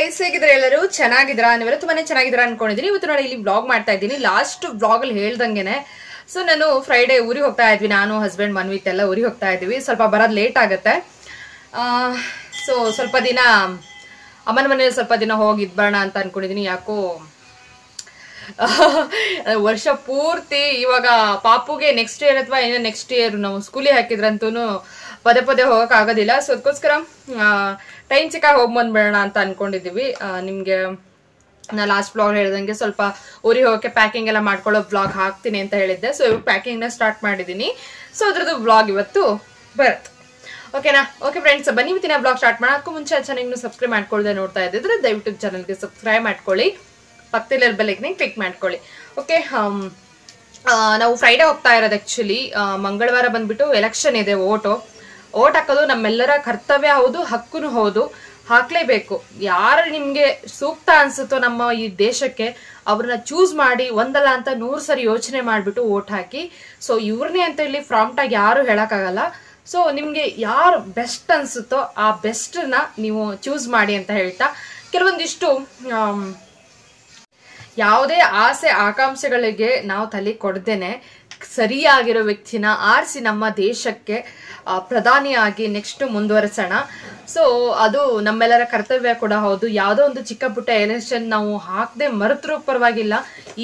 Guys, ಹೇಗಿದ್ರೆ ಎಲ್ಲರೂ ಚೆನ್ನಾಗಿದ್ರಾ? ನೀವೆಲ್ಲ ತುಂಬಾನೇ ಚೆನ್ನಾಗಿದ್ರಾ ಅನ್ಕೊಂಡಿದೀನಿ. ಇವತ್ತು ನೋಡಿ ಇಲ್ಲಿ ವ್ಲಾಗ್ ಮಾಡ್ತಾ ಇದ್ದೀನಿ. ಲಾಸ್ಟ್ ವ್ಲಾಗ್ ಅಲ್ಲಿ ಹೇಳ್ದಂಗೆನೆ ಸೊ ನಾನು ಫ್ರೈಡೆ ಊರಿಗೆ ಹೋಗ್ತಾ ಇದ್ವಿ. ನಾನು ಹಸ್ಬೆಂಡ್ ಮನ್ವಿತ್ ಎಲ್ಲ ಊರಿಗೆ ಹೋಗ್ತಾ ಇದ್ವಿ. ಸ್ವಲ್ಪ ಬರೋದು ಲೇಟ್ ಆಗುತ್ತೆ. ಸೊ ಸ್ವಲ್ಪ ದಿನ ಅಮ್ಮನ ಮನೇಲಿ ಸ್ವಲ್ಪ ದಿನ ಹೋಗಿದ್ ಬರೋಣ ಅಂತ ಅನ್ಕೊಂಡಿದೀನಿ. ಯಾಕೋ ವರ್ಷ ಪೂರ್ತಿ ಇವಾಗ ಪಾಪುಗೆ ನೆಕ್ಸ್ಟ್ ಇಯರ್ ಅಥವಾ ಏನೋ ನೆಕ್ಸ್ಟ್ ಇಯರ್ ನಾವು ಸ್ಕೂಲಿಗೆ ಹಾಕಿದ್ರಂತೂ ಪದೇ ಪದೇ ಹೋಗಕ್ ಆಗೋದಿಲ್ಲ. ಸೊ ಅದಕ್ಕೋಸ್ಕರ ಟೈಮ್ ಸಿಕ್ಕಾಗ ಹೋಗಿ ಬಂದ್ಬಿಡೋಣ ಅಂತ ಅನ್ಕೊಂಡಿದೀವಿ. ನಿಮ್ಗೆ ನಾ ಲಾಸ್ಟ್ ಬ್ಲಾಗ್ ಹೇಳ್ದಂಗೆ ಸ್ವಲ್ಪ ಊರಿಗೆ ಹೋಗಕ್ಕೆ ಪ್ಯಾಕಿಂಗ್ ಎಲ್ಲ ಮಾಡ್ಕೊಳ್ಳೋ ಬ್ಲಾಗ್ ಹಾಕ್ತೀನಿ ಅಂತ ಹೇಳಿದ್ದೆ. ಸೊ ಇವಾಗ ಪ್ಯಾಕಿಂಗ್ ನ ಸ್ಟಾರ್ಟ್ ಮಾಡಿದೀನಿ. ಸೊ ಅದ್ರದ್ದು ಬ್ಲಾಗ್ ಇವತ್ತು ಬರುತ್ತೆ. ಓಕೆನಾ? ಓಕೆ ಫ್ರೆಂಡ್ಸ್, ಬನ್ನಿ ಇವತ್ತಿನ ಬ್ಲಾಗ್ ಸ್ಟಾರ್ಟ್ ಮಾಡೋಕ್ಕೂ ಮುಂಚೆ ಚಾನಲ್ನ ಸಬ್ಸ್ಕ್ರೈಬ್ ಮಾಡ್ಕೊಳ್ಳದೆ ನೋಡ್ತಾ ಇದ್ದಿದ್ರೆ ದಯವಿಟ್ಟು ಚಾನಲ್ಗೆ ಸಬ್ಸ್ಕ್ರೈಬ್ ಮಾಡ್ಕೊಳ್ಳಿ, ಪಕ್ಕದಲ್ಲಿ ಬೆಲ್ ಐಕನ್ ಕ್ಲಿಕ್ ಮಾಡ್ಕೊಳ್ಳಿ. ಓಕೆ, ನಾವು ಫ್ರೈಡೆ ಹೋಗ್ತಾ ಇರೋದು. ಆಕ್ಚುಲಿ ಮಂಗಳವಾರ ಬಂದ್ಬಿಟ್ಟು ಎಲೆಕ್ಷನ್ ಇದೆ. ಓಟ್ ಹಾಕೋದು ನಮ್ಮೆಲ್ಲರ ಕರ್ತವ್ಯ ಹೌದು, ಹಕ್ಕೂ ಹೌದು, ಹಾಕ್ಲೇಬೇಕು. ಯಾರು ನಿಮ್ಗೆ ಸೂಕ್ತ ಅನ್ಸುತ್ತೋ ನಮ್ಮ ಈ ದೇಶಕ್ಕೆ ಅವ್ರನ್ನ ಚೂಸ್ ಮಾಡಿ ಒಂದಲ್ಲ ಅಂತ 100 ಸರಿ ಯೋಚನೆ ಮಾಡ್ಬಿಟ್ಟು ಓಟ್ ಹಾಕಿ. ಸೊ ಇವ್ರನ್ನೇ ಅಂತ ಇಲ್ಲಿ ಪ್ರಾಂಪ್ಟ್ ಆಗಿ ಯಾರು ಹೇಳಕ್ಕಾಗಲ್ಲ. ಸೊ ನಿಮ್ಗೆ ಯಾರು ಬೆಸ್ಟ್ ಅನ್ಸುತ್ತೋ ಆ ಬೆಸ್ಟ್ ನ ನೀವು ಚೂಸ್ ಮಾಡಿ ಅಂತ ಹೇಳ್ತಾ, ಕೆಲವೊಂದಿಷ್ಟು ಯಾವುದೇ ಆಸೆ ಆಕಾಂಕ್ಷೆಗಳಿಗೆ ನಾವು ತಲೆ ಕೊಡ್ದೇನೆ ಸರಿಯಾಗಿರೋ ವ್ಯಕ್ತಿನ ಆರಿಸಿ ನಮ್ಮ ದೇಶಕ್ಕೆ ಪ್ರಧಾನಿಯಾಗಿ ನೆಕ್ಸ್ಟ್ ಮುಂದುವರೆಸೋಣ. ಸೊ ಅದು ನಮ್ಮೆಲ್ಲರ ಕರ್ತವ್ಯ ಕೂಡ ಹೌದು. ಯಾವುದೋ ಒಂದು ಚಿಕ್ಕ ಪುಟ್ಟ ಎಲೆಕ್ಷನ್ ನಾವು ಹಾಕದೆ ಮರೆತರೂ ಪರವಾಗಿಲ್ಲ,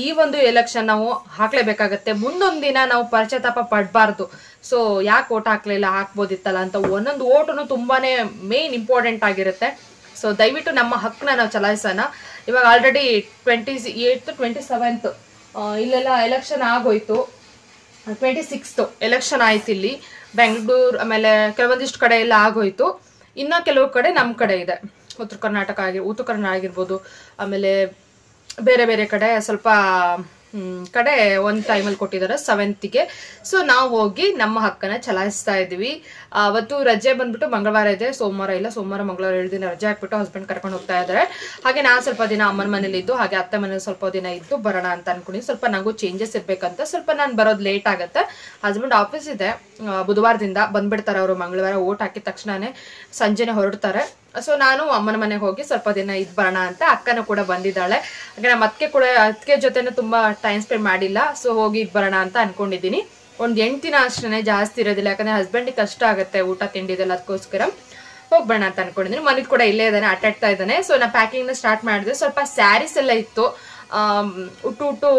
ಈ ಒಂದು ಎಲೆಕ್ಷನ್ ನಾವು ಹಾಕ್ಲೇಬೇಕಾಗತ್ತೆ. ಮುಂದೊಂದು ದಿನ ನಾವು ಪಶ್ಚಾತ್ತಾಪ ಪಡಬಾರ್ದು. ಸೊ ಯಾಕೆ ಓಟ್ ಹಾಕ್ಲಿಲ್ಲ, ಹಾಕ್ಬೋದಿತ್ತಲ್ಲ ಅಂತ. ಒಂದೊಂದು ಓಟನು ತುಂಬಾನೇ ಮೇನ್ ಇಂಪಾರ್ಟೆಂಟ್ ಆಗಿರುತ್ತೆ. ಸೊ ದಯವಿಟ್ಟು ನಮ್ಮ ಹಕ್ಕನ್ನ ನಾವು ಚಲಾಯಿಸೋಣ. ಇವಾಗ ಆಲ್ರೆಡಿ 28th 27th ಇಲ್ಲೆಲ್ಲ ಎಲೆಕ್ಷನ್ ಆಗೋಯ್ತು. 26th ಎಲೆಕ್ಷನ್ ಆಯ್ತು ಇಲ್ಲಿ ಬೆಂಗಳೂರು, ಆಮೇಲೆ ಕೆಲವೊಂದಿಷ್ಟು ಕಡೆ ಎಲ್ಲ ಆಗೋಯ್ತು. ಇನ್ನ ಕೆಲವು ಕಡೆ ನಮ್ಮ ಕಡೆ ಇದೆ. ಉತ್ತರ ಕರ್ನಾಟಕ ಆಗಿರ್ಬೋದು, ಆಮೇಲೆ ಬೇರೆ ಬೇರೆ ಕಡೆ ಸ್ವಲ್ಪ ಕಡೆ ಒಂದು ಟೈಮಲ್ಲಿ ಕೊಟ್ಟಿದ್ದಾರೆ 7th. ಸೊ ನಾವು ಹೋಗಿ ನಮ್ಮ ಹಕ್ಕನ್ನ ಚಲಾಯಿಸ್ತಾ ಇದೀವಿ. ಅವತ್ತು ರಜೆ ಬಂದ್ಬಿಟ್ಟು ಮಂಗಳವಾರ ಇದೆ, ಸೋಮವಾರ ಇಲ್ಲ. ಸೋಮವಾರ ಮಂಗಳವಾರ 2 ದಿನ ರಜೆ ಹಾಕ್ಬಿಟ್ಟು ಹಸ್ಬೆಂಡ್ ಕರ್ಕೊಂಡು ಹೋಗ್ತಾ ಇದ್ದಾರೆ. ಹಾಗೆ ನಾನು ಸ್ವಲ್ಪ ದಿನ ಅಮ್ಮನ ಮನೇಲಿ ಇದ್ದು, ಹಾಗೆ ಅತ್ತೆ ಮನೇಲಿ ಸ್ವಲ್ಪ ದಿನ ಇದ್ದು ಬರೋಣ ಅಂತ ಅನ್ಕೊಂಡು. ಸ್ವಲ್ಪ ನಂಗೂ ಚೇಂಜಸ್ ಇರ್ಬೇಕಂತ ಸ್ವಲ್ಪ ನಾನು ಬರೋದು ಲೇಟ್ ಆಗುತ್ತೆ. ಹಸ್ಬೆಂಡ್ ಆಫೀಸ್ ಇದೆ, ಬುಧವಾರದಿಂದ ಬಂದ್ಬಿಡ್ತಾರೆ ಅವರು. ಮಂಗಳವಾರ ಓಟ್ ಹಾಕಿದ ತಕ್ಷಣನೇ ಸಂಜೆನೆ ಹೊರಡ್ತಾರೆ. ಸೊ ನಾನು ಅಮ್ಮನ ಮನೆಗೆ ಹೋಗಿ ಸ್ವಲ್ಪ ದಿನ ಇದ್ ಬರೋಣ ಅಂತ. ಅಕ್ಕನೂ ಕೂಡ ಬಂದಿದ್ದಾಳೆ. ಹಾಗೆ ನಮ್ಮ ಅತ್ತಿಗೆ ಜೊತೆನೂ ತುಂಬಾ ಟೈಮ್ ಸ್ಪೆಂಡ್ ಮಾಡಿಲ್ಲ. ಸೊ ಹೋಗಿ ಇದ್ ಬರೋಣ ಅಂತ ಅನ್ಕೊಂಡಿದೀನಿ. ಒಂದ್ 8 ದಿನ ಅಷ್ಟೇ, ಜಾಸ್ತಿ ಇರೋದಿಲ್ಲ. ಯಾಕಂದ್ರೆ ಹಸ್ಬೆಂಡಿಗೆ ಕಷ್ಟ ಆಗುತ್ತೆ ಊಟ ತಿಂಡಿದೆಲ್ಲ. ಅದಕ್ಕೋಸ್ಕರ ಹೋಗ್ಬೇಡ ಅಂತ ಅನ್ಕೊಂಡಿದೀನಿ. ಮನಿದ್ ಕೂಡ ಇಲ್ಲೇ ಇದ್ದಾನೆ, ಆಟಾಡ್ತಾ ಇದ್ದಾನೆ. ಸೊ ನಾ ಪ್ಯಾಕಿಂಗ್ ನ ಸ್ಟಾರ್ಟ್ ಮಾಡಿದೆ. ಸ್ವಲ್ಪ ಸ್ಯಾರೀಸ್ ಎಲ್ಲ ಇತ್ತು, ಉಟ್ಟು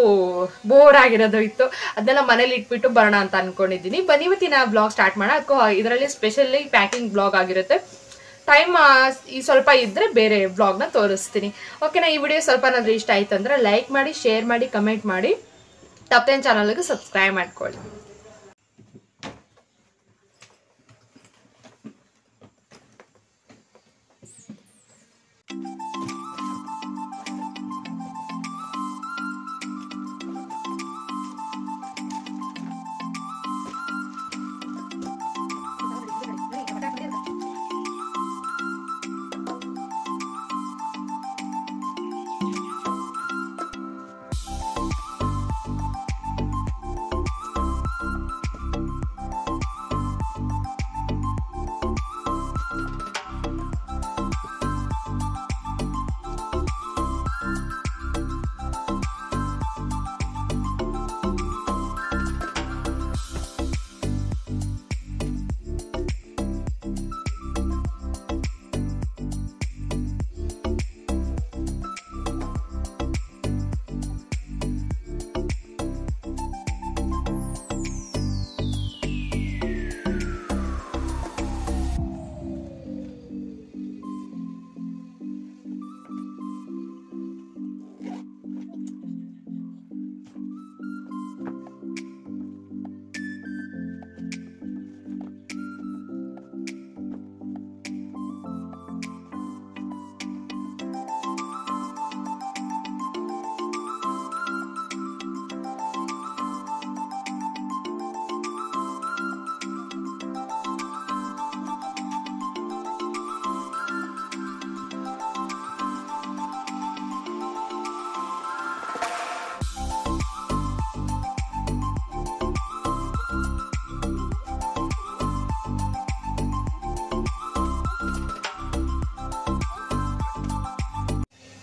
ಬೋರ್ ಆಗಿರೋದು ಇತ್ತು. ಅದನ್ನೆಲ್ಲ ಮನೇಲಿ ಇಟ್ಬಿಟ್ಟು ಬರೋಣ ಅಂತ ಅನ್ಕೊಂಡಿದೀನಿ. ಬನ್ನಿ ಇವತ್ತಿನ ಬ್ಲಾಗ್ ಸ್ಟಾರ್ಟ್ ಮಾಡೋಣ. ಅದಕ್ಕೂ ಇದರಲ್ಲಿ ಸ್ಪೆಷಲಿ ಪ್ಯಾಕಿಂಗ್ ಬ್ಲಾಗ್ ಆಗಿರುತ್ತೆ. ಟೈಮ್ ಈ ಸ್ವಲ್ಪ ಇದ್ರೆ ಬೇರೆ ಬ್ಲಾಗ್ನ ತೋರಿಸ್ತೀನಿ. ಓಕೆನಾ? ಈ ವಿಡಿಯೋ ಸ್ವಲ್ಪ ಏನಾದ್ರೂ ಇಷ್ಟ ಆಯ್ತು ಅಂದ್ರೆ ಲೈಕ್ ಮಾಡಿ, ಶೇರ್ ಮಾಡಿ, ಕಮೆಂಟ್ ಮಾಡಿ, ತಪ್ಪದೇನು ಚಾನಲ್ಗೆ ಸಬ್ಸ್ಕ್ರೈಬ್ ಮಾಡ್ಕೊಳ್ಳಿ.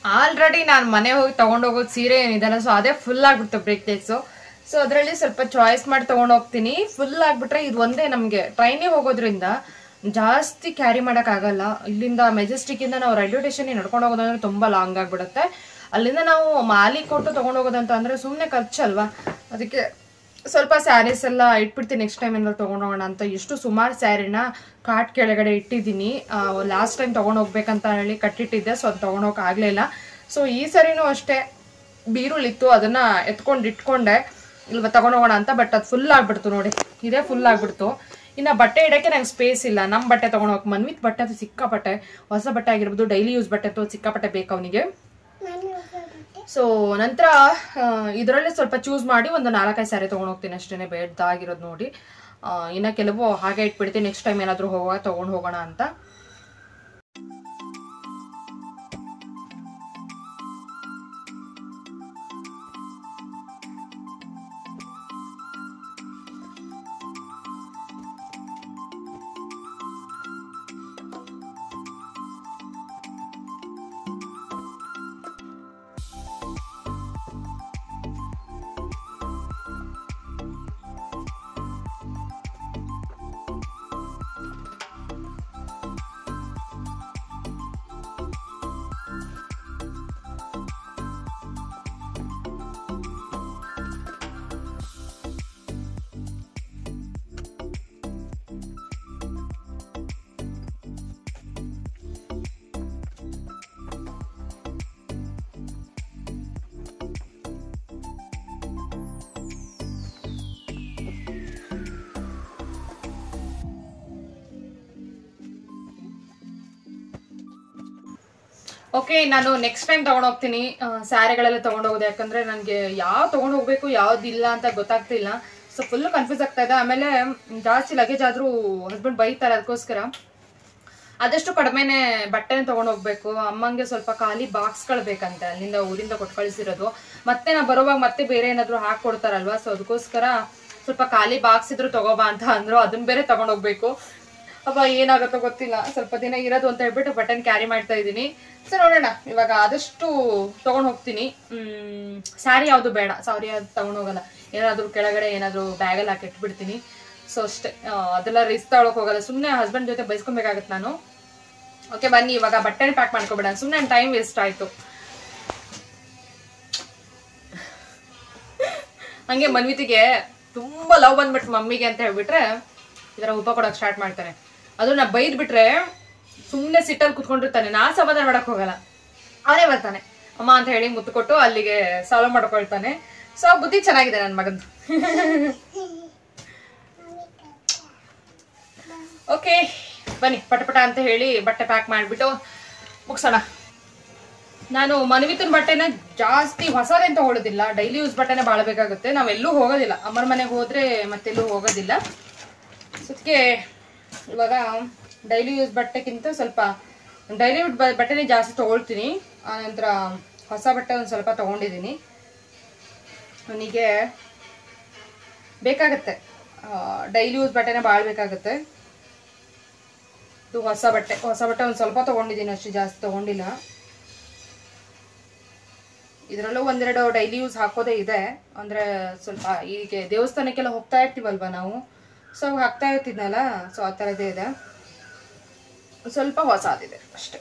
ಆಲ್ರೆಡಿ ನಾನು ಮನೆ ಹೋಗಿ ತಗೊಂಡೋಗೋದು ಸೀರೆ ಏನಿದೆಲ್ಲ, ಸೊ ಅದೇ ಫುಲ್ ಆಗ್ಬಿಡ್ತು ಬ್ರೇಕ್ಲೆಟ್ಸು. ಸೊ ಅದರಲ್ಲಿ ಸ್ವಲ್ಪ ಚಾಯ್ಸ್ ಮಾಡಿ ತೊಗೊಂಡೋಗ್ತೀನಿ. ಫುಲ್ ಆಗಿಬಿಟ್ರೆ ಇದು ಒಂದೇ ನಮಗೆ ಟ್ರೈನಿಗೆ ಹೋಗೋದ್ರಿಂದ ಜಾಸ್ತಿ ಕ್ಯಾರಿ ಮಾಡೋಕ್ಕಾಗಲ್ಲ. ಇಲ್ಲಿಂದ ಮೆಜೆಸ್ಟಿಕ್ಕಿಂದ ನಾವು ರೈಲ್ವೆ ಸ್ಟೇಷನ್ಗೆ ನಡ್ಕೊಂಡು ಹೋಗೋದಂದ್ರೆ ತುಂಬ ಲಾಂಗ್ ಆಗಿಬಿಡುತ್ತೆ. ಅಲ್ಲಿಂದ ನಾವು ಮಾಲಿ ಕೊಟ್ಟು ತೊಗೊಂಡೋಗೋದಂತ ಅಂದರೆ ಸುಮ್ಮನೆ ಖರ್ಚಲ್ವಾ. ಅದಕ್ಕೆ ಸ್ವಲ್ಪ ಸ್ಯಾರೀಸ್ ಎಲ್ಲ ಇಟ್ಬಿಡ್ತೀನಿ, ನೆಕ್ಸ್ಟ್ ಟೈಮ್ ಏನಾದ್ರು ತೊಗೊಂಡೋಗೋಣ ಅಂತ. ಎಷ್ಟು ಸುಮಾರು ಸ್ಯಾರಿನ ಕಾಟ್ ಕೆಳಗಡೆ ಇಟ್ಟಿದ್ದೀನಿ. ಲಾಸ್ಟ್ ಟೈಮ್ ತೊಗೊಂಡೋಗ್ಬೇಕಂತ ಹೇಳಿ ಕಟ್ಟಿಟ್ಟಿದ್ದೆ, ಸೊ ಅದು ತೊಗೊಂಡೋಗಕ್ಕಾಗಲಿಲ್ಲ. ಸೊ ಈ ಸರಿನೂ ಅಷ್ಟೇ ಬೀರುಳಿತ್ತು, ಅದನ್ನು ಎತ್ಕೊಂಡು ಇಟ್ಕೊಂಡೆ ಇಲ್ವ ತೊಗೊಂಡೋಗೋಣ ಅಂತ. ಬಟ್ ಅದು ಫುಲ್ ಆಗಿಬಿಡ್ತು ನೋಡಿ, ಇದೇ ಫುಲ್ ಆಗಿಬಿಡ್ತು. ಇನ್ನು ಬಟ್ಟೆ ಇಡೋಕ್ಕೆ ನಂಗೆ ಸ್ಪೇಸ್ ಇಲ್ಲ. ನಮ್ಮ ಬಟ್ಟೆ ತೊಗೊಂಡೋಗಿ ಮನ್ವಿತ್ ಬಟ್ಟೆ ಅದು ಸಿಕ್ಕಾಪಟ್ಟೆ, ಹೊಸ ಬಟ್ಟೆ ಆಗಿರ್ಬೋದು, ಡೈಲಿ ಯೂಸ್ ಬಟ್ಟೆ ಅದು ಸಿಕ್ಕಾಪಟ್ಟೆ ಬೇಕು ಅವನಿಗೆ. ಸೊ ನಂತರ ಇದರಲ್ಲೇ ಸ್ವಲ್ಪ ಚೂಸ್ ಮಾಡಿ ಒಂದು 4-5 ಸ್ಯಾರಿ ತೊಗೊಂಡೋಗ್ತೀನಿ ಅಷ್ಟೇ, ಬೇಡ್ದಾಗಿರೋದು ನೋಡಿ. ಇನ್ನು ಕೆಲವು ಹಾಗೆ ಇಟ್ಬಿಡ್ತೀನಿ, ನೆಕ್ಸ್ಟ್ ಟೈಮ್ ಏನಾದರೂ ಹೋಗುವಾಗ ತೊಗೊಂಡು ಹೋಗೋಣ ಅಂತ. ಓಕೆ, ನಾನು ನೆಕ್ಸ್ಟ್ ಟೈಮ್ ತೊಗೊಂಡೋಗ್ತೀನಿ ಸ್ಯಾರಿಗಳೆಲ್ಲ ತೊಗೊಂಡೋಗೋದು. ಯಾಕಂದರೆ ನನಗೆ ಯಾವ್ದು ತೊಗೊಂಡೋಗ್ಬೇಕು ಯಾವುದಿಲ್ಲ ಅಂತ ಗೊತ್ತಾಗ್ತಿಲ್ಲ. ಸೊ ಫುಲ್ಲು ಕನ್ಫ್ಯೂಸ್ ಆಗ್ತಾ ಇದೆ. ಆಮೇಲೆ ಜಾಸ್ತಿ ಲಗೇಜ್ ಆದರೂ ಹಸ್ಬೆಂಡ್ ಬೈತಾರೆ, ಅದಕ್ಕೋಸ್ಕರ ಆದಷ್ಟು ಕಡಿಮೆನೇ ಬಟ್ಟೆನ ತೊಗೊಂಡೋಗ್ಬೇಕು. ಅಮ್ಮಂಗೆ ಸ್ವಲ್ಪ ಖಾಲಿ ಬಾಕ್ಸ್ಗಳು ಬೇಕಂತೆ, ಅಲ್ಲಿಂದ ಊರಿಂದ ಕೊಟ್ಟು ಕಳಿಸಿರೋದು. ಮತ್ತೆ ನಾವು ಬರೋವಾಗ ಮತ್ತೆ ಬೇರೆ ಏನಾದರೂ ಹಾಕ್ಕೊಡ್ತಾರಲ್ವ, ಸೊ ಅದಕ್ಕೋಸ್ಕರ ಸ್ವಲ್ಪ ಖಾಲಿ ಬಾಕ್ಸ್ ಇದ್ರು ತಗೋಬಾ ಅಂತ ಅಂದರು. ಅದನ್ನ ಬೇರೆ ತೊಗೊಂಡೋಗ್ಬೇಕು. ಅಪ್ಪ ಏನಾಗುತ್ತೋ ಗೊತ್ತಿಲ್ಲ, ಸ್ವಲ್ಪ ದಿನ ಇರೋದು ಅಂತ ಹೇಳ್ಬಿಟ್ಟು ಬಟನ್ ಕ್ಯಾರಿ ಮಾಡ್ತಾ ಇದ್ದೀನಿ. ಸೊ ನೋಡೋಣ, ಇವಾಗ ಆದಷ್ಟು ತೊಗೊಂಡು ಹೋಗ್ತೀನಿ. ಸ್ಯಾರಿ ಯಾವುದು ಬೇಡ, ಸ್ಯಾರಿ ಅದು ತೊಗೊಂಡೋಗಲ್ಲ, ಏನಾದರೂ ಕೆಳಗಡೆ ಏನಾದರೂ ಬ್ಯಾಗಲ್ಲಿ ಹಾಕಿ ಇಟ್ಬಿಡ್ತೀನಿ. ಸೊ ಅಷ್ಟೇ, ಅದೆಲ್ಲ ರಿಸ್ಕ್ ತಗೊಳಕ್ ಹೋಗಲ್ಲ. ಸುಮ್ಮನೆ ಹಸ್ಬೆಂಡ್ ಜೊತೆ ಬೈಸ್ಕೊಬೇಕಾಗತ್ತೆ ನಾನು. ಓಕೆ ಬನ್ನಿ, ಇವಾಗ ಬಟ್ಟೆನ ಪ್ಯಾಕ್ ಮಾಡ್ಕೊಬೇಡ, ಸುಮ್ಮನೆ ಟೈಮ್ ವೇಸ್ಟ್ ಆಯಿತು. ಹಂಗೆ ಮನ್ವಿತಿಗೆ ತುಂಬ ಲವ್ ಬಂದ್ಬಿಟ್ಟು ಮಮ್ಮಿಗೆ ಅಂತ ಹೇಳ್ಬಿಟ್ರೆ ಈ ಥರ ಉಪ ಕೊಡೋಕೆ ಸ್ಟಾರ್ಟ್ ಮಾಡ್ತಾನೆ. ಅದು ನಾ ಬೈದ್ ಬಿಟ್ರೆ ಸುಮ್ಮನೆ ಸಿಟ್ಟಲ್ಲಿ ಕುತ್ಕೊಂಡಿರ್ತಾನೆ, ನಾ ಸಮಾಧಾನ ಮಾಡಕ್ ಹೋಗಲ್ಲ. ಅವನೇ ಬರ್ತಾನೆ ಅಮ್ಮ ಅಂತ ಹೇಳಿ ಮುತ್ತು ಕೊಟ್ಟು ಅಲ್ಲಿಗೆ ಸಾಲ್ವ್ ಮಾಡ್ಕೊಳ್ತಾನೆ. ಸೊ ಬುದ್ಧಿ ಚೆನ್ನಾಗಿದೆ ನನ್ನ ಮಗಂದು. ಓಕೆ ಬನ್ನಿ, ಪಟಪಟ ಅಂತ ಹೇಳಿ ಬಟ್ಟೆ ಪ್ಯಾಕ್ ಮಾಡಿಬಿಟ್ಟು ಮುಗಿಸೋಣ. ನಾನು ಮನ್ವಿತನ ಬಟ್ಟೆನ ಜಾಸ್ತಿ ಹೊಸದೇನು ತಗೊಳ್ಳೋದಿಲ್ಲ, ಡೈಲಿ ಯೂಸ್ ಬಟ್ಟೆನೇ ಭಾಳ ಬೇಕಾಗುತ್ತೆ. ನಾವೆಲ್ಲೂ ಹೋಗೋದಿಲ್ಲ, ಅಮ್ಮರ ಮನೆಗೆ ಹೋದರೆ ಮತ್ತೆಲ್ಲೂ ಹೋಗೋದಿಲ್ಲ. ಅದಕ್ಕೆ ಇವಾಗ ಡೈಲಿ ಯೂಸ್ ಬಟ್ಟೆಗಿಂತ ಸ್ವಲ್ಪ ಡೈಲಿ ಯೂಸ್ ಬಟ್ಟೆನೇ ಜಾಸ್ತಿ ತೊಗೊಳ್ತೀನಿ. ಆನಂತರ ಹೊಸ ಬಟ್ಟೆ ಒಂದು ಸ್ವಲ್ಪ ತೊಗೊಂಡಿದ್ದೀನಿ, ನನಗೆ ಬೇಕಾಗತ್ತೆ. ಡೈಲಿ ಯೂಸ್ ಬಟ್ಟೆನೇ ಭಾಳ ಬೇಕಾಗುತ್ತೆ. ಇದು ಹೊಸ ಬಟ್ಟೆ ಒಂದು ಸ್ವಲ್ಪ ತೊಗೊಂಡಿದ್ದೀನಿ, ಅಷ್ಟು ಜಾಸ್ತಿ ತೊಗೊಂಡಿಲ್ಲ. ಇದರಲ್ಲೂ ಒಂದೆರಡು ಡೈಲಿ ಯೂಸ್ ಹಾಕೋದೇ ಇದೆ. ಅಂದರೆ ಸ್ವಲ್ಪ ಹೀಗೆ ದೇವಸ್ಥಾನಕ್ಕೆಲ್ಲ ಹೋಗ್ತಾ ಇರ್ತೀವಲ್ವ ನಾವು, ಸೊ ಹಾಕ್ತಾ ಇರ್ತಿದ್ನಲ್ಲ, ಸೊ ಆ ಥರದೇ ಇದೆ. ಸ್ವಲ್ಪ ಹೊಸದಿದೆ ಅಷ್ಟೆ.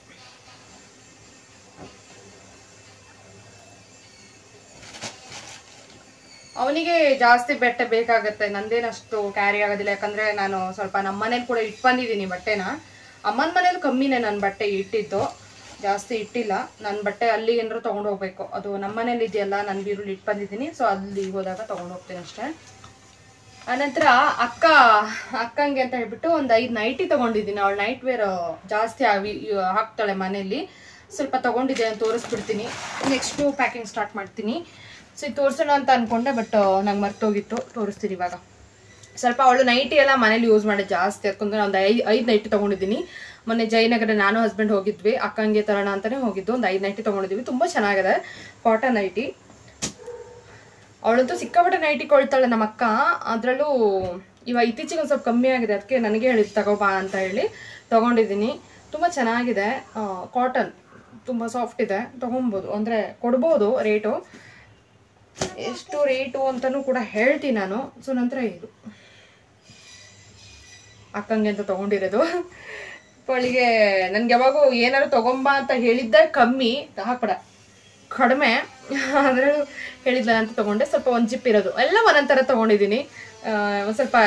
ಅವನಿಗೆ ಜಾಸ್ತಿ ಬಟ್ಟೆ ಬೇಕಾಗತ್ತೆ, ನಂದೇನಷ್ಟು ಕ್ಯಾರಿ ಆಗೋದಿಲ್ಲ. ಯಾಕಂದರೆ ನಾನು ಸ್ವಲ್ಪ ನಮ್ಮ ಮನೇಲಿ ಕೂಡ ಇಟ್ಟು ಬಂದಿದ್ದೀನಿ ಬಟ್ಟೆನ. ಅಮ್ಮನ ಮನೇಲಿ ಕಮ್ಮಿನೇ ನನ್ನ ಬಟ್ಟೆ ಇಟ್ಟಿದ್ದು, ಜಾಸ್ತಿ ಇಟ್ಟಿಲ್ಲ. ನನ್ನ ಬಟ್ಟೆ ಅಲ್ಲಿ ಏನಾದ್ರು ತೊಗೊಂಡು ಹೋಗ್ಬೇಕು, ಅದು ನಮ್ಮ ಮನೇಲಿ ಇದೆಯಲ್ಲ, ನನ್ನ ಬೀರುಲ್ಲಿ ಇಟ್ಟು ಬಂದಿದ್ದೀನಿ. ಸೊ ಅಲ್ಲಿ ಹೋದಾಗ ತೊಗೊಂಡು ಹೋಗ್ತೀನಿ ಅಷ್ಟೇ. ಆನಂತರ ಅಕ್ಕಂಗೆ ಅಂತ ಹೇಳ್ಬಿಟ್ಟು ಒಂದು 5 ನೈಟಿ ತೊಗೊಂಡಿದ್ದೀನಿ. ಅವಳು ನೈಟ್ ವೇರ್ ಜಾಸ್ತಿ ಹಾಕ್ತಾಳೆ ಮನೇಲಿ. ಸ್ವಲ್ಪ ತೊಗೊಂಡಿದ್ದೆ, ತೋರಿಸ್ಬಿಡ್ತೀನಿ. ನೆಕ್ಸ್ಟು ಪ್ಯಾಕಿಂಗ್ ಸ್ಟಾರ್ಟ್ ಮಾಡ್ತೀನಿ. ಸೊ ಇದು ತೋರಿಸೋಣ ಅಂತ ಅಂದ್ಕೊಂಡೆ, ಬಟ್ ನಂಗೆ ಮರ್ತೋಗಿತ್ತು. ತೋರಿಸ್ತೀನಿ ಇವಾಗ. ಸ್ವಲ್ಪ ಅವಳು ನೈಟಿ ಎಲ್ಲ ಮನೇಲಿ ಯೂಸ್ ಮಾಡಿ ಜಾಸ್ತಿ, ಅದಕ್ಕೊಂದು ಒಂದು 5 ನೈಟಿ ತೊಗೊಂಡಿದ್ದೀನಿ. ಮೊನ್ನೆ ಜಯನಗರ ನಾನು ಹಸ್ಬೆಂಡ್ ಹೋಗಿದ್ವಿ, ಅಕ್ಕಂಗೆ ತರೋಣ ಅಂತಲೇ ಹೋಗಿದ್ದು. ಒಂದು 5 ನೈಟಿ ತೊಗೊಂಡಿದ್ವಿ, ತುಂಬ ಚೆನ್ನಾಗಿದೆ ಕಾಟನ್ ನೈಟಿ. ಅವಳಂತೂ ಸಿಕ್ಕಾಪಟ್ಟೆ ನೈಟಿ ಕೊಳ್ತಾಳೆ ನಮ್ಮ ಅಕ್ಕ. ಅದರಲ್ಲೂ ಇವಾಗ ಇತ್ತೀಚೆಗೆ ಒಂದು ಸ್ವಲ್ಪ ಕಮ್ಮಿ ಆಗಿದೆ, ಅದಕ್ಕೆ ನನಗೆ ಹೇಳಿದ್ದು ತಗೋಬಾ ಅಂತ ಹೇಳಿ ತೊಗೊಂಡಿದ್ದೀನಿ. ತುಂಬ ಚೆನ್ನಾಗಿದೆ, ಕಾಟನ್ ತುಂಬ ಸಾಫ್ಟ್ ಇದೆ, ತೊಗೊಬೋದು, ಅಂದರೆ ಕೊಡ್ಬೋದು. ರೇಟು ಎಷ್ಟು ರೇಟು ಅಂತಲೂ ಕೂಡ ಹೇಳ್ತೀನಿ ನಾನು. ಸೊ ನಂತರ ಇದು ಅಕ್ಕಂಗೆ ಅಂತ ತೊಗೊಂಡಿರೋದು. ಅವಳಿಗೆ ನನ್ಗೆ ಯಾವಾಗೂ ಏನಾದ್ರು ತೊಗೊಂಬ ಅಂತ ಹೇಳಿದ್ದೆ ಕಮ್ಮಿ, ಹಾಕ್ಬೇಡ ಕಡಿಮೆ ಆದರೆ ಹೇಳಿದ್ಲ ಅಂತ ತೊಗೊಂಡೆ. ಸ್ವಲ್ಪ ಒಂದು ಜಿಪ್ ಇರೋದು ಎಲ್ಲ ಒಂದೊಂಥರ ತೊಗೊಂಡಿದ್ದೀನಿ. ಒಂದು ಸ್ವಲ್ಪ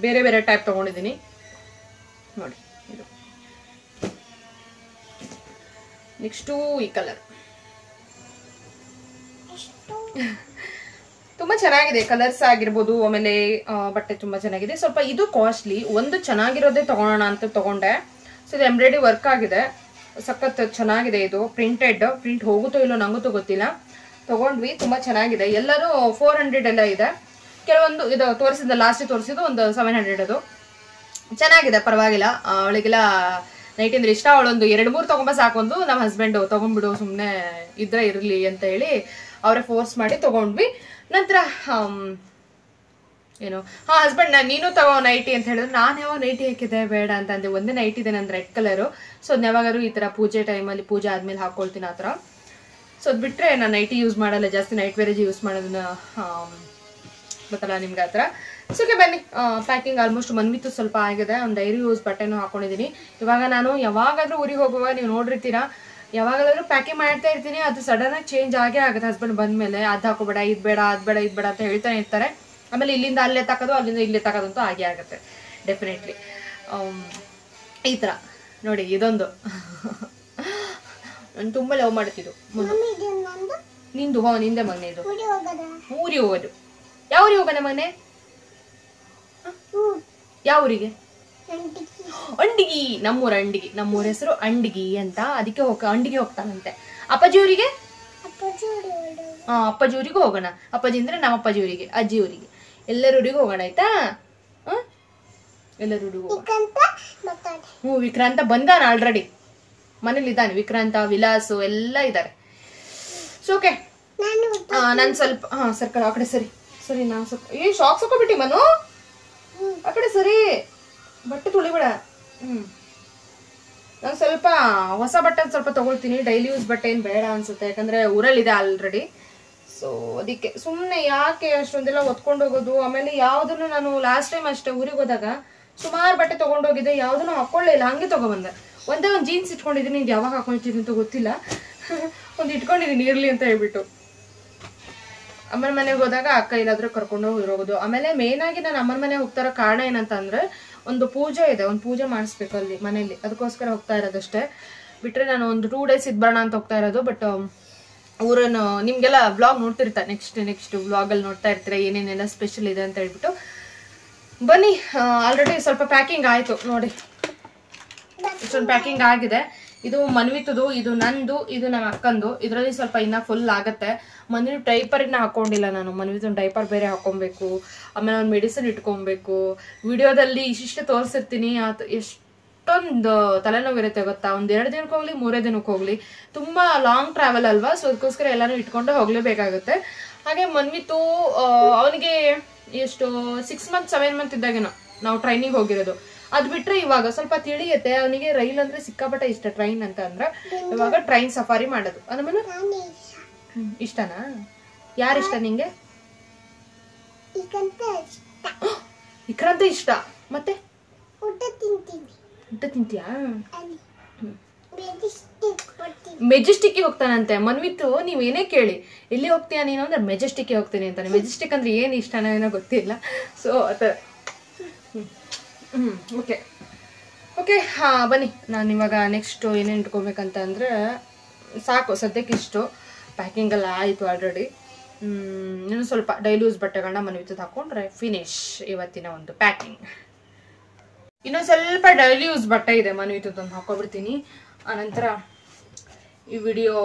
ಬೇರೆ ಬೇರೆ ಟೈಪ್ ತೊಗೊಂಡಿದ್ದೀನಿ ನೋಡಿ. ಇದು ನೆಕ್ಸ್ಟು ಈ ಕಲರ್ ತುಂಬ ಚೆನ್ನಾಗಿದೆ, ಕಲರ್ಸ್ ಆಗಿರ್ಬೋದು, ಆಮೇಲೆ ಬಟ್ಟೆ ತುಂಬ ಚೆನ್ನಾಗಿದೆ. ಸ್ವಲ್ಪ ಇದು ಕಾಸ್ಟ್ಲಿ, ಒಂದು ಚೆನ್ನಾಗಿರೋದೇ ತೊಗೊಳೋಣ ಅಂತ ತೊಗೊಂಡೆ. ಸೊ ಇದು ಎಂಬ್ರಾಯ್ಡ್ರಿ ವರ್ಕ್ ಆಗಿದೆ, ಸಖತ್ ಚೆನ್ನಾಗಿದೆ. ಇದು ಪ್ರಿಂಟ್ ಹೋಗುತ್ತೋ ಇಲ್ಲೋ ನಂಗೂ ಗೊತ್ತಿಲ್ಲ. ತೊಗೊಂಡ್ವಿ, ತುಂಬ ಚೆನ್ನಾಗಿದೆ. ಎಲ್ಲರೂ 400 ಎಲ್ಲ ಇದೆ. ಕೆಲವೊಂದು ಇದು ತೋರಿಸಿದ ಲಾಸ್ಟ್ ತೋರಿಸಿದ್ದು ಒಂದು 700 ಅದು ಚೆನ್ನಾಗಿದೆ, ಪರವಾಗಿಲ್ಲ. ಅವಳಿಗೆಲ್ಲ ನೈಟ್ ಅಂದ್ರೆ ಇಷ್ಟ. ಅವಳೊಂದು 2-3 ತೊಗೊಂಬ ಸಾಕೊಂದು. ನಮ್ಮ ಹಸ್ಬೆಂಡು ತೊಗೊಂಡ್ಬಿಡು ಸುಮ್ಮನೆ ಇದ್ರೆ ಇರಲಿ ಅಂತ ಹೇಳಿ ಅವರೇ ಫೋರ್ಸ್ ಮಾಡಿ ತೊಗೊಂಡ್ವಿ. ನಂತರ ಏನು ಹಸ್ಬೆಂಡ್ ನೀನು ತಗೋ ನೈಟಿ ಅಂತ ಹೇಳಿದ್ರೆ ನಾನು ಯಾವಾಗ ನೈಟಿ ಹಾಕಿದೆ ಬೇಡ ಅಂತ ಅಂದೆ. ಒಂದೇ ನೈಟ್ ಇದೆ ನನ್ನ ರೆಡ್ ಕಲರು. ಸೊ ಅದನ್ನ ಯಾವಾಗಾದ್ರು ಈ ಥರ ಪೂಜೆ ಟೈಮಲ್ಲಿ ಪೂಜೆ ಆದ್ಮೇಲೆ ಹಾಕೊಳ್ತೀನಿ ಆ ಥರ. ಸೊ ಅದು ಬಿಟ್ಟರೆ ನಾನು ನೈಟಿ ಯೂಸ್ ಮಾಡಲ್ಲ ಜಾಸ್ತಿ, ನೈಟ್ ವೇರೇಜ್ ಯೂಸ್ ಮಾಡೋದನ್ನ ಗೊತ್ತಲ್ಲ ನಿಮ್ಗೆ ಆ ಥರ. ಸೊ ಬನ್ನಿ, ಪ್ಯಾಕಿಂಗ್ ಆಲ್ಮೋಸ್ಟ್ ಮನ್ವಿತ್ತು ಸ್ವಲ್ಪ ಆಗಿದೆ. ಒಂದು ಡೈರಿ ಯೂಸ್ ಬಟ್ಟೆನೂ ಹಾಕೊಂಡಿದ್ದೀನಿ. ಇವಾಗ ನಾನು ಯಾವಾಗಾದ್ರೂ ಊರಿಗೆ ಹೋಗುವಾಗ ನೀವು ನೋಡಿರ್ತೀರಾ, ಯಾವಾಗಾದ್ರೂ ಪ್ಯಾಕಿಂಗ್ ಮಾಡ್ತಾ ಇರ್ತೀನಿ, ಅದು ಸಡನ್ ಆಗಿ ಚೇಂಜ್ ಆಗೇ ಆಗುತ್ತೆ. ಹಸ್ಬೆಂಡ್ ಬಂದ್ಮೇಲೆ ಅದು ಹಾಕೋಬೇಡ, ಇದು ಬೇಡ, ಅದು ಬೇಡ, ಇದು ಬೇಡ ಅಂತ ಹೇಳ್ತಾನೆ ಇರ್ತಾರೆ. ಆಮೇಲೆ ಇಲ್ಲಿಂದ ಅಲ್ಲೇ ತಗೋದು, ಅಲ್ಲಿಂದ ಇಲ್ಲೇ ತಗೋದಂತೂ ಆಗೇ ಆಗುತ್ತೆ ಡೆಫಿನೆಟ್ಲಿ. ಈ ಥರ ನೋಡಿ, ಇದೊಂದು ನಾನು ತುಂಬ ಲವ್ ಮಾಡ್ತಿದ್ದು. ನಿಂದು ನಿಂದೆ ಮಗನೆ, ಇದು ಊರಿಗೆ ಹೋಗೋದು. ಯಾವ ಊರಿಗೆ ಹೋಗೋಣ ಮಗನೆ? ಯಾವ ಊರಿಗೆ? ಅಂಡಿಗಿ, ನಮ್ಮೂರ ಅಂಡಿಗಿ. ನಮ್ಮೂರ ಹೆಸರು ಅಂಡಿಗಿ ಅಂತ, ಅದಕ್ಕೆ ಅಂಡಿಗೆ ಹೋಗ್ತಾನಂತೆ. ಅಪ್ಪಾಜಿ ಊರಿಗೆ? ಅಪ್ಪಾಜಿ ಊರಿಗೆ ಹೋಗೋಣ. ಅಪ್ಪಾಜಿ ಅಂದ್ರೆ ನಮ್ಮ ಅಪ್ಪಾಜಿ ಊರಿಗೆ, ಅಜ್ಜಿ ಊರಿಗೆ, ಎಲ್ಲರೂರಿಗೆ ಹೋಗೋಣ ಆಯ್ತಾ? ಎಲ್ಲರೂರಿಗೆ ಹೋಗೋಣ. ವಿಕ್ರಾಂತ ಬಂದಾನ ಆಲ್ರೆಡಿ, ಮನೇಲಿ ಇದ್ದಾನೆ. ವಿಕ್ರಾಂತ, ವಿಲಾಸು ಎಲ್ಲ ಇದ್ದಾರೆ. ಸೊ ಓಕೆ, ನಾನು ಸ್ವಲ್ಪ ಸರ್ಕಲ್ ಆ ಕಡೆ ಸರಿ ಸರಿ. ನಾನು ಸ್ವಲ್ಪ ಶಾಕ್ಸ್ ಹಾಕೋಬಿಟ್ಟಿ ಮನು, ಆ ಕಡೆ ಸರಿ, ಬಟ್ಟೆ ತುಳಿಬೇಡ. ನಾನು ಸ್ವಲ್ಪ ಹೊಸ ಬಟ್ಟೆ ಸ್ವಲ್ಪ ತಗೊಳ್ತೀನಿ, ಡೈಲಿ ಯೂಸ್ ಬಟ್ಟೆ ಏನು ಬೇಡ ಅನ್ಸುತ್ತೆ, ಯಾಕಂದ್ರೆ ಊರಲ್ಲಿದೆ ಆಲ್ರೆಡಿ. ಸೊ ಅದಕ್ಕೆ ಸುಮ್ಮನೆ ಯಾಕೆ ಅಷ್ಟೊಂದೆಲ್ಲ ಹೊತ್ಕೊಂಡು ಹೋಗೋದು. ಆಮೇಲೆ ಯಾವುದನ್ನು ನಾನು ಲಾಸ್ಟ್ ಟೈಮ್ ಅಷ್ಟೇ ಊರಿಗೆ ಹೋದಾಗ ಸುಮಾರು ಬಟ್ಟೆ ತೊಗೊಂಡೋಗಿದ್ದೆ, ಯಾವುದನ್ನು ಹಾಕೊಳ್ಳೇ ಇಲ್ಲ, ಹಂಗೆ ತೊಗೊಬಂದೆ. ಒಂದೇ ಒಂದು ಜೀನ್ಸ್ ಇಟ್ಕೊಂಡಿದ್ದೀನಿ, ಇದು ಯಾವಾಗ ಹಾಕೊಳ್ತೀನಿ ಅಂತ ಗೊತ್ತಿಲ್ಲ, ಒಂದು ಇಟ್ಕೊಂಡಿದ್ದೀನಿ ಇರಲಿ ಅಂತ ಹೇಳ್ಬಿಟ್ಟು. ಅಮ್ಮನ ಮನೆಗೆ ಹೋದಾಗ ಅಕ್ಕ ಇಲ್ಲಾದ್ರೂ ಕರ್ಕೊಂಡು ಹೋಗೋದು. ಆಮೇಲೆ ಮೇನ್ ಆಗಿ ನಾನು ಅಮ್ಮನ ಮನೆಗೆ ಹೋಗ್ತಾರೋ ಕಾರಣ ಏನಂತ ಅಂದ್ರೆ, ಒಂದು ಪೂಜೆ ಇದೆ, ಒಂದು ಪೂಜೆ ಮಾಡಿಸ್ಬೇಕು ಅಲ್ಲಿ ಮನೇಲಿ, ಅದಕ್ಕೋಸ್ಕರ ಹೋಗ್ತಾ ಇರೋದಷ್ಟೇ. ಬಿಟ್ರೆ ನಾನು ಒಂದು 2 ಡೇಸ್ ಇದ್ಬರೋಣ ಅಂತ ಹೋಗ್ತಾ ಇರೋದು. ಬಟ್ ಊರನ್ನು ನಿಮ್ಗೆಲ್ಲ ವ್ಲಾಗ್ ನೋಡ್ತಿರ್ತಾರೆ, ನೆಕ್ಸ್ಟ್ ವ್ಲಾಗಲ್ಲಿ ನೋಡ್ತಾ ಇರ್ತೀರ ಏನೇನೆಲ್ಲ ಸ್ಪೆಷಲ್ ಇದೆ ಅಂತ ಹೇಳ್ಬಿಟ್ಟು. ಬನ್ನಿ, ಆಲ್ರೆಡಿ ಸ್ವಲ್ಪ ಪ್ಯಾಕಿಂಗ್ ಆಯಿತು ನೋಡಿ, ಇಷ್ಟೊಂದು ಪ್ಯಾಕಿಂಗ್ ಆಗಿದೆ. ಇದು ಮನ್ವಿತದು, ಇದು ನಂದು, ಇದು ನಮ್ಮ ಅಕ್ಕಂದು. ಇದರಲ್ಲಿ ಸ್ವಲ್ಪ ಇನ್ನ ಫುಲ್ ಆಗುತ್ತೆ. ಮನ್ವಿ ಡೈಪರ್ನ ಹಾಕೊಂಡಿಲ್ಲ ನಾನು, ಮನ್ವಿತ ಡೈಪರ್ ಬೇರೆ ಹಾಕೊಬೇಕು, ಆಮೇಲೆ ಒಂದು ಮೆಡಿಸಿನ್ ಇಟ್ಕೊಬೇಕು. ವಿಡಿಯೋದಲ್ಲಿ ಇಷ್ಟಿಷ್ಟೇ ತೋರಿಸಿರ್ತೀನಿ, ಎಷ್ಟೊಂದು ತಲೆನೋವು ಇರುತ್ತೆ ಗೊತ್ತಾ. ಒಂದು 2 ದಿನಕ್ಕೆ ಹೋಗ್ಲಿ 3 ದಿನಕ್ಕೆ ಹೋಗ್ಲಿ, ತುಂಬ ಲಾಂಗ್ ಟ್ರಾವೆಲ್ ಅಲ್ವಾ. ಸೊ ಅದಕ್ಕೋಸ್ಕರ ಎಲ್ಲಾನು ಇಟ್ಕೊಂಡು ಹೋಗ್ಲೇಬೇಕಾಗುತ್ತೆ. ಹಾಗೆ ಮನ್ವಿತು ಅವನಿಗೆ ಎಷ್ಟು 6 ಮಂತ್ 7 ಮಂತ್ ಇದ್ದಾಗೇನೋ ನಾವು ಟ್ರೈನಿಗೆ ಹೋಗಿರೋದು. ಅದು ಬಿಟ್ರೆ ಇವಾಗ ಸ್ವಲ್ಪ ತಿಳಿಯುತ್ತೆ ಅವನಿಗೆ. ರೈಲ್ ಅಂದ್ರೆ ಸಿಕ್ಕಾಪಟ್ಟೆ ಇಷ್ಟ, ಟ್ರೈನ್ ಅಂತ ಅಂದ್ರೆ ಇವಾಗ ಟ್ರೈನ್ ಸಫಾರಿ ಮಾಡೋದು. ಆಮೇಲೆ ಇಷ್ಟನಾ? ಯಾರಿಷ್ಟ ನಿಂಗೆ? ವಿಕ್ರಾಂತ ಇಷ್ಟ. ಮತ್ತೆ ಊಟ ತಿಂತೀಯಾ? ಮೆಜೆಸ್ಟಿಕ್ ಹೋಗ್ತಾನಂತೆ ಮನ್ವಿತ್ತು. ನೀವೇನೇ ಕೇಳಿ ಎಲ್ಲಿ ಹೋಗ್ತೀಯಾ ನೀನು ಅಂದ್ರೆ ಮೆಜೆಸ್ಟಿಕ್ ಹೋಗ್ತೀನಿ ಅಂತಾನೆ. ಮೆಜೆಸ್ಟಿಕ್ ಅಂದ್ರೆ ಏನು ಇಷ್ಟನೋ ಏನೋ ಗೊತ್ತಿಲ್ಲ. ಸೊ ಆತರ. ಓಕೆ ಓಕೆ, ಬನ್ನಿ. ನಾನು ಇವಾಗ ನೆಕ್ಸ್ಟ್ ಏನೇನು ಇಟ್ಕೋಬೇಕಂತ ಅಂದರೆ ಸಾಕು ಸದ್ಯಕ್ಕೆ ಇಷ್ಟು ಪ್ಯಾಕಿಂಗೆಲ್ಲ ಆಯಿತು ಆಲ್ರೆಡಿ. ಇನ್ನು ಸ್ವಲ್ಪ ಡೈಲಿ ಯೂಸ್ ಬಟ್ಟೆಗಳನ್ನ ಮನ್ವಿತದ್ದು ಹಾಕೊಂಡ್ರೆ ಫಿನಿಶ್ ಇವತ್ತಿನ ಒಂದು ಪ್ಯಾಕಿಂಗ್. ಇನ್ನೊಂದು ಸ್ವಲ್ಪ ಡೈಲಿ ಯೂಸ್ ಬಟ್ಟೆ ಇದೆ, ಮನ್ವಿತದ್ದೊಂದು ಹಾಕೊಬಿಡ್ತೀನಿ. ಆನಂತರ ಈ ವಿಡಿಯೋ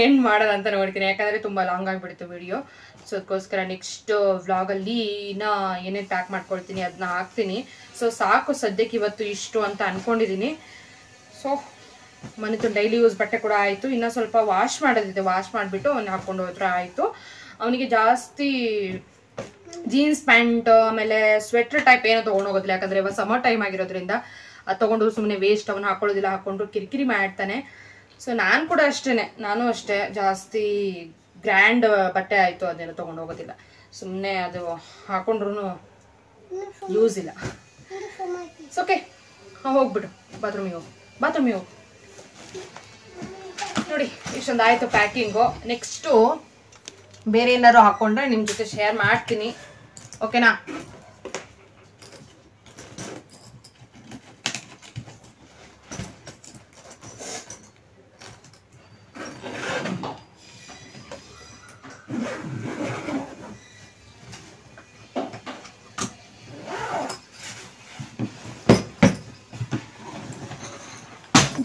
ಏನು ಮಾಡೋದಂತ ನೋಡ್ತೀನಿ, ಯಾಕಂದರೆ ತುಂಬ ಲಾಂಗ್ ಆಗಿಬಿಡ್ತು ವಿಡಿಯೋ. ಸೊ ಅದಕ್ಕೋಸ್ಕರ ನೆಕ್ಸ್ಟ್ ವ್ಲಾಗಲ್ಲಿ ಇನ್ನೂ ಏನೇನು ಪ್ಯಾಕ್ ಮಾಡ್ಕೊಳ್ತೀನಿ ಅದನ್ನ ಹಾಕ್ತೀನಿ. ಸೊ ಸಾಕು ಸದ್ಯಕ್ಕೆ ಇವತ್ತು ಇಷ್ಟು ಅಂತ ಅಂದ್ಕೊಂಡಿದ್ದೀನಿ. ಸೊ ಮನೆತು ಡೈಲಿ ಯೂಸ್ ಬಟ್ಟೆ ಕೂಡ ಆಯಿತು. ಇನ್ನೂ ಸ್ವಲ್ಪ ವಾಶ್ ಮಾಡೋದಿದೆ, ವಾಶ್ ಮಾಡಿಬಿಟ್ಟು ಅವ್ನು ಹಾಕ್ಕೊಂಡು ಹೋದ್ರೆ ಆಯಿತು. ಅವನಿಗೆ ಜಾಸ್ತಿ ಜೀನ್ಸ್ ಪ್ಯಾಂಟ್ ಆಮೇಲೆ ಸ್ವೆಟರ್ ಟೈಪ್ ಏನೋ ತೊಗೊಂಡು ಹೋಗೋದಿಲ್ಲ, ಯಾಕಂದರೆ ಇವಾಗ ಸಮ್ಮರ್ ಟೈಮ್ ಆಗಿರೋದ್ರಿಂದ ಅದು ತೊಗೊಂಡು ಸುಮ್ಮನೆ ವೇಸ್ಟ್, ಅವನು ಹಾಕೊಳ್ಳೋದಿಲ್ಲ, ಹಾಕೊಂಡ್ರು ಕಿರಿಕಿರಿ ಮಾಡ್ತಾನೆ. ಸೊ ನಾನು ಕೂಡ ಅಷ್ಟೇನೆ, ನಾನು ಅಷ್ಟೇ ಜಾಸ್ತಿ ಗ್ರ್ಯಾಂಡ್ ಬಟ್ಟೆ ಆಯಿತು ಅದೆಲ್ಲ ತೊಗೊಂಡು ಹೋಗೋದಿಲ್ಲ. ಸುಮ್ಮನೆ ಅದು ಹಾಕೊಂಡ್ರು ಯೂಸ್ ಇಲ್ಲ. ಓಕೆ ಹೋಗ್ಬಿಡು, ಬಾತ್ರೂಮಿಗೆ ಹೋಗು. ನೋಡಿ ಇಷ್ಟೊಂದು ಆಯಿತು ಪ್ಯಾಕಿಂಗು. ನೆಕ್ಸ್ಟು ಬೇರೆ ಏನಾದ್ರು ಹಾಕೊಂಡ್ರೆ ನಿಮ್ಮ ಜೊತೆ ಶೇರ್ ಮಾಡ್ತೀನಿ, ಓಕೆನಾ?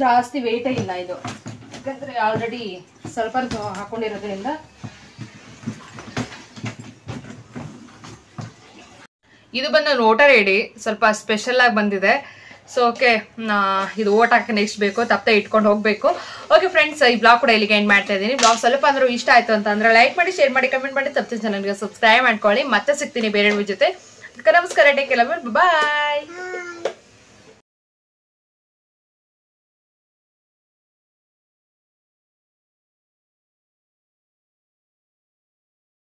ಜಾಸ್ತಿ ವೇಟೇ ಇಲ್ಲ ಇದು, ಯಾಕಂದರೆ ಆಲ್ರೆಡಿ ಸ್ವಲ್ಪ ಹಾಕೊಂಡಿರೋದ್ರಿಂದ. ಇದು ಬಂದು ನೋಟರ್ ಎಡಿ, ಸ್ವಲ್ಪ ಸ್ಪೆಷಲ್ ಆಗಿ ಬಂದಿದೆ. ಸೊ ಓಕೆ, ಇದು ಓಟ್ ಹಾಕಿ ನೆಕ್ಸ್ಟ್ ಬೇಕು, ತಪ್ಪದೆ ಇಟ್ಕೊಂಡು ಹೋಗಬೇಕು. ಓಕೆ ಫ್ರೆಂಡ್ಸ್, ಈ ಬ್ಲಾಗ್ ಕೂಡ ಇಲ್ಲಿಗೆ ಎಂಡ್ ಮಾಡ್ತಾ ಇದ್ದೀನಿ. ಬ್ಲಾಗ್ ಸ್ವಲ್ಪ ಅಂದ್ರೂ ಇಷ್ಟ ಆಯಿತು ಅಂತಂದ್ರೆ ಲೈಕ್ ಮಾಡಿ, ಶೇರ್ ಮಾಡಿ, ಕಮೆಂಟ್ ಮಾಡಿ, ತಪ್ಪದೆ ಚಾನಲ್ಗೆ ಸಬ್ಸ್ಕ್ರೈಬ್ ಮಾಡ್ಕೊಳ್ಳಿ. ಮತ್ತೆ ಸಿಗ್ತೀನಿ ಬೇರೆ ಜೊತೆ. ನಮಸ್ಕಾರ, ಟೇಕ್ ಕೇರ್, ಬಾಯ್.